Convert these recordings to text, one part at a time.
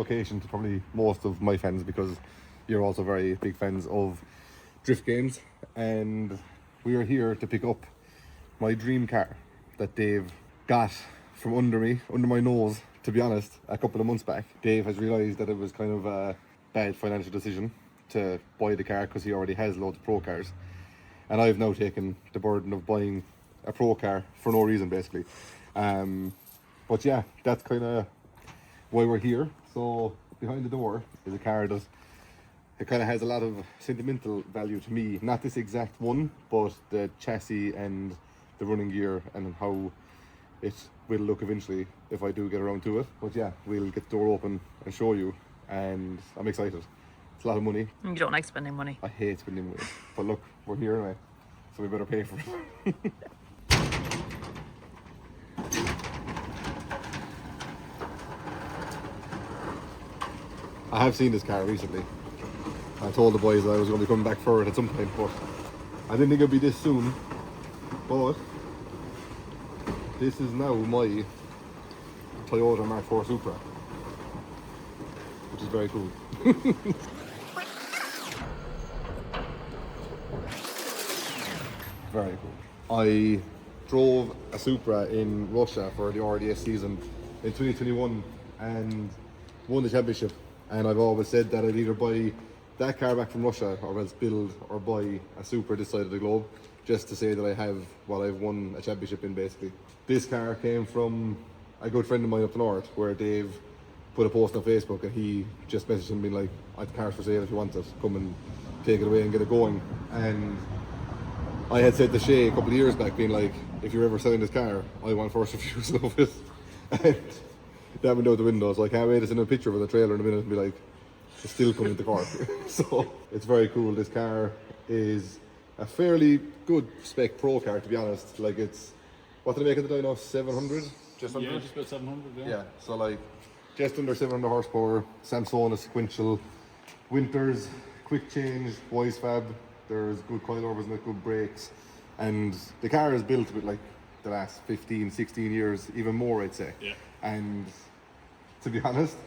location to probably most of my fans, because you're also very big fans of drift games, and we are here to pick up my dream car that Dave got from under my nose, to be honest, a couple of months back. Dave has realised that it was kind of a bad financial decision to buy the car because he already has loads of pro cars, and I've now taken the burden of buying a pro car for no reason, basically. But yeah, that's kind of why we're here. So behind the door is a car that it kind of has a lot of sentimental value to me. Not this exact one, but the chassis and the running gear and how it will look eventually if I do get around to it. But yeah, we'll get the door open and show you, and I'm excited. It's a lot of money. You don't like spending money. I hate spending money, but look, we're here anyway, so we better pay for it. I have seen this car recently. I told the boys I was going to be coming back for it at some point, but I didn't think it would be this soon. But this is now my Toyota Mark IV Supra, which is very cool. Very cool. I drove a Supra in Russia for the RDS season in 2021 and won the championship. And I've always said that I'd either buy that car back from Russia or else build or buy a Supra this side of the globe, just to say that I have what I've won a championship in, basically. This car came from a good friend of mine up north, where Dave put a post on Facebook and he just messaged him being like, I have the car for sale if you want it, come and take it away and get it going. And I had said to Shay a couple of years back, being like, if you're ever selling this car, I want first refusal of it. And that went out the window, so I can't wait to send a picture of the trailer in a minute and be like, it's still coming to court. So it's very cool. This car is a fairly good spec pro car, to be honest. Like, it's, what did they make it today now? 700? Just under? Yeah, just about 700, Yeah, so like just under 700 horsepower, Samsona sequential, winters, quick change, voice fab. There's good coilovers and good brakes, and the car is built with like the last 15, 16 years, even more, I'd say. Yeah. And to be honest,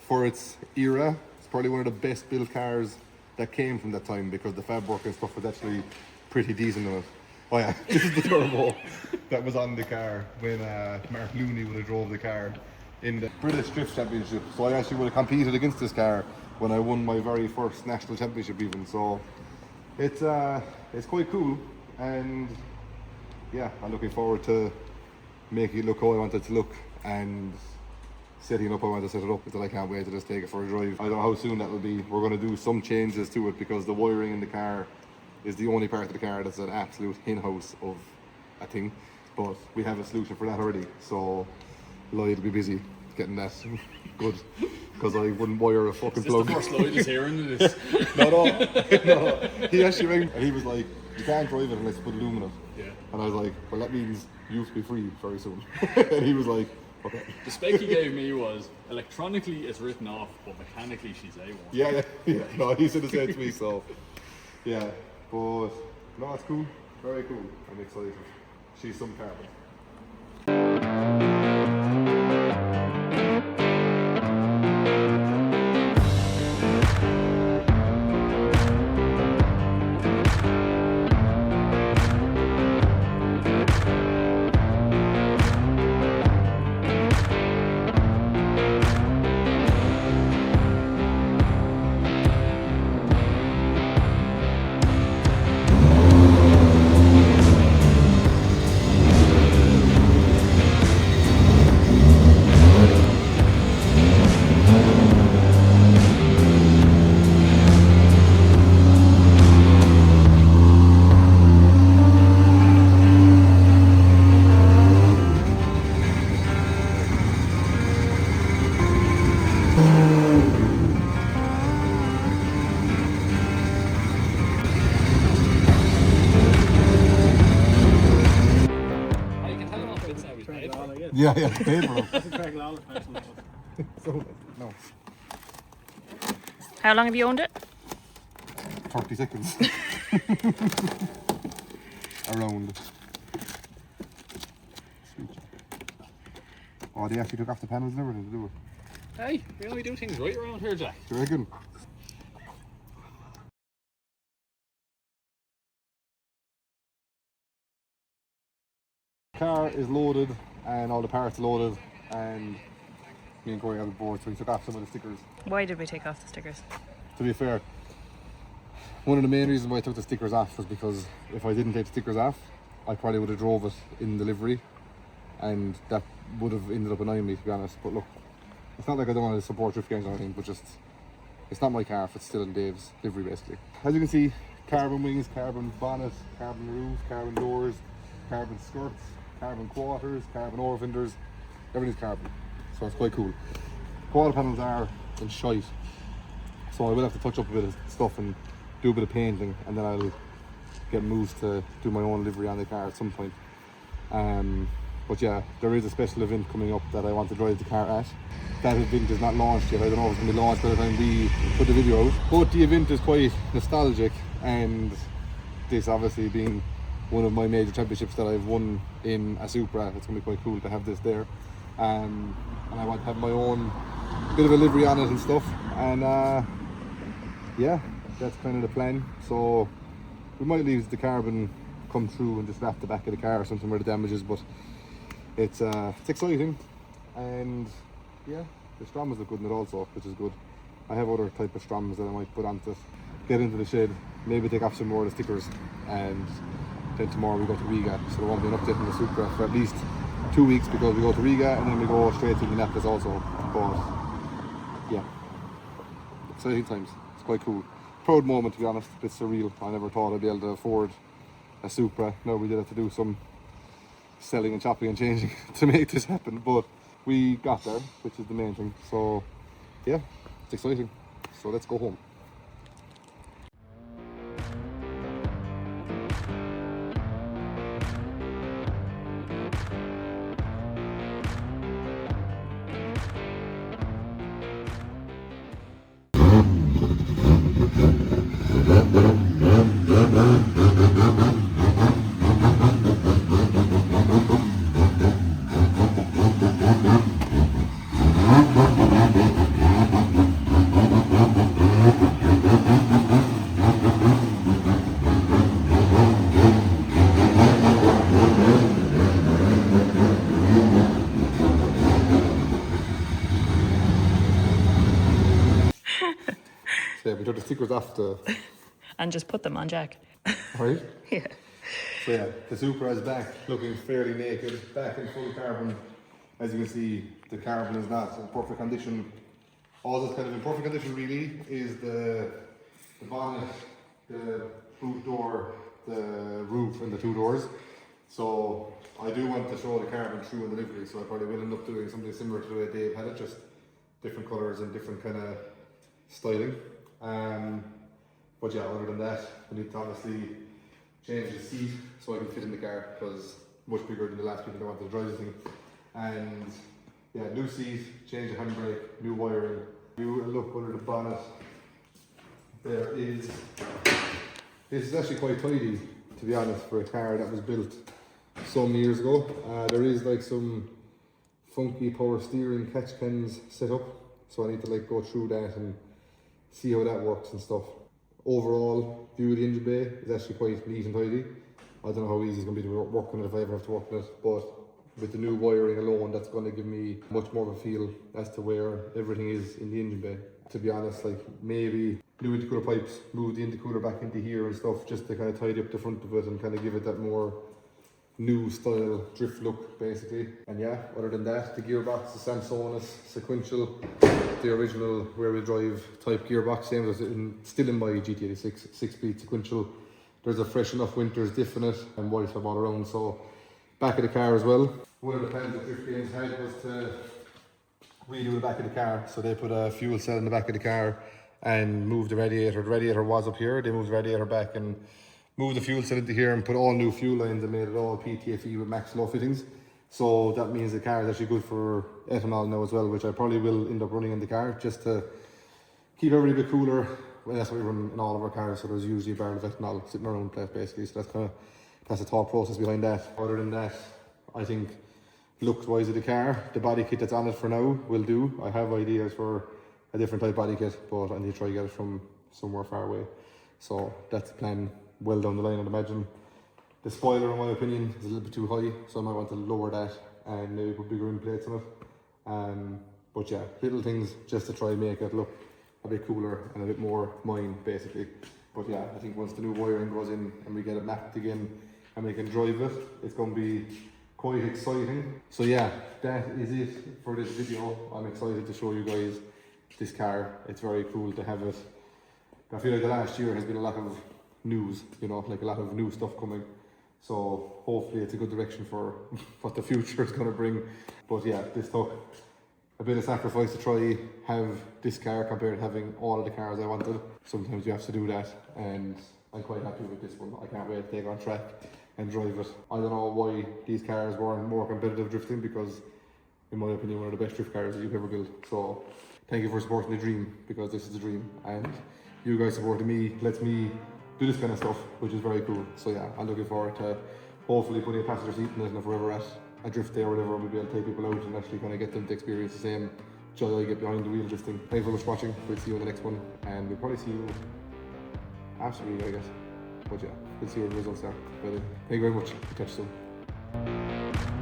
for its era, it's probably one of the best built cars that came from that time, because the fab work and stuff was actually pretty decent in it. Oh yeah, this is the turbo that was on the car when Mark Looney would have drove the car in the British Drift Championship. So I actually would have competed against this car when I won my very first national championship even. So it's quite cool, and yeah, I'm looking forward to making it look how I want it to look, and setting up how I want to set it up, until I can't wait to just take it for a drive. I don't know how soon that will be. We're going to do some changes to it, because the wiring in the car is the only part of the car that's an absolute in-house of a thing, but we have a solution for that already. So Lloyd will be busy getting that good, because I wouldn't wire a fucking plug. Is this the first Lloyd is hearing this? No. He actually rang and he was like, you can't drive it unless you put aluminum. Yeah. And I was like, well, that means you have to be free very soon. And he was like, okay. The spec he gave me was, electronically it's written off, but mechanically she's A1. Yeah. No, he said the same to me, so yeah. But no, it's cool. Very cool. I'm excited. She's some carbon. Yeah, paid for them. So, no. How long have you owned it? 30 seconds. Around. Oh, they actually took off the panels and everything to do it. Hey, we only do things right around here, Jack. Do you reckon? Car is loaded and all the parts loaded, and me and Corey have a board, so we took off some of the stickers. Why did we take off the stickers? To be fair, one of the main reasons why I took the stickers off was because if I didn't take the stickers off, I probably would have drove it in the livery, and that would have ended up annoying me, to be honest. But look, it's not like I don't want to support drift games or anything, but just it's not my car if it's still in Dave's livery, basically. As you can see, carbon wings, carbon bonnet, carbon roof, carbon doors, carbon skirts, carbon quarters, carbon over fenders, everything's carbon, so it's quite cool. Quarter panels are in shite, so I will have to touch up a bit of stuff and do a bit of painting, and then I'll get moved to do my own livery on the car at some point. But yeah, there is a special event coming up that I want to drive the car at. That event is not launched yet. I don't know if it's going to be launched by the time we put the video out. But the event is quite nostalgic, and this obviously being one of my major championships that I've won in a Supra, it's going to be quite cool to have this there. And I want to have my own bit of a livery on it and stuff. And yeah, that's kind of the plan. So we might leave the carbon come through and just wrap the back of the car or something where the damage is, but it's exciting. And yeah, the Strommers look good in it also, which is good. I have other type of Strommers that I might put onto it, get into the shed, maybe take off some more of the stickers, and then tomorrow we go to Riga, so there won't be an update on the Supra for at least 2 weeks, because we go to Riga and then we go straight to Indianapolis also. But yeah, exciting times. It's quite cool. Proud moment, to be honest. A bit surreal. I never thought I'd be able to afford a Supra. No, we did have to do some selling and chopping and changing to make this happen, but we got there, which is the main thing. So yeah, it's exciting. So let's go home. So yeah, we took the stickers off the And just put them on Jack. right. Yeah. So yeah, the Supra is back, looking fairly naked, back in full carbon. As you can see, the carbon is not in perfect condition. All that's kind of in perfect condition really is the bonnet, the boot door, the roof and the two doors. So I do want to show the carbon through in the livery, so I probably will end up doing something similar to the way Dave had it, just different colours and different kind of styling. But yeah, other than that, we need to obviously change the seat so I can fit in the car, because much bigger than the last people that wanted to drive the thing. And yeah, new seat, change the handbrake, new wiring. You look under the bonnet. There is, this is actually quite tidy, to be honest, for a car that was built some years ago. There is like some funky power steering catch cans set up, so I need to like go through that and see how that works and stuff. Overall view of the engine bay is actually quite neat and tidy. I don't know how easy it's going to be to work on it if I ever have to work on it, but with the new wiring alone, that's going to give me much more of a feel as to where everything is in the engine bay. To be honest, like maybe new intercooler pipes, move the intercooler back into here and stuff, just to kind of tidy up the front of it and kind of give it that more new style drift look, basically. And yeah, other than that, the gearbox is Samsonus sequential, the original rear-wheel drive type gearbox, same as still in my GT86 6-speed sequential. There's a fresh enough Winters diff in it and white top all around, so back of the car as well. One of the plans that Drift Games had was to redo the back of the car, so they put a fuel cell in the back of the car and moved the radiator. The radiator was up here, they moved the radiator back and moved the fuel cell into here and put all new fuel lines and made it all PTFE with max flow fittings. So that means the car is actually good for ethanol now as well, which I probably will end up running in the car just to keep everybody a bit cooler. Well, that's what we run in all of our cars, so there's usually a barrel of ethanol sitting around the place basically, so that's the thought process behind that. Other than that, I think looks wise of the car. The body kit that's on it for now will do. I have ideas for a different type body kit, but I need to try to get it from somewhere far away. So that's the plan well down the line, I'd imagine. The spoiler, in my opinion, is a little bit too high, so I might want to lower that and maybe put bigger end plates on it. But yeah, little things just to try and make it look a bit cooler and a bit more mine, basically. But yeah, I think once the new wiring goes in and we get it mapped again and we can drive it, it's going to be quite exciting. So yeah, that is it for this video. I'm excited to show you guys this car. It's very cool to have it. I feel like the last year has been a lot of news, you know, like a lot of new stuff coming. So hopefully it's a good direction for what the future is going to bring. But yeah, this took a bit of sacrifice to try have this car compared to having all of the cars I wanted. Sometimes you have to do that, and I'm quite happy with this one. I can't wait to take it on track and drive it. I don't know why these cars weren't more competitive drifting, because in my opinion one of the best drift cars that you've ever built. So thank you for supporting the dream, because this is the dream, and you guys supporting me lets me do this kind of stuff, which is very cool. So yeah, I'm looking forward to hopefully putting a passenger seat in it, and if we're ever at a drift day or whatever, we'll be able to take people out and actually kind of get them to experience the same joy I get behind the wheel drifting. Thank you very much for watching. We'll see you in the next one, and we'll probably see you after me, I guess. But yeah, we'll see what the results are. But thank you very much. Catch you soon.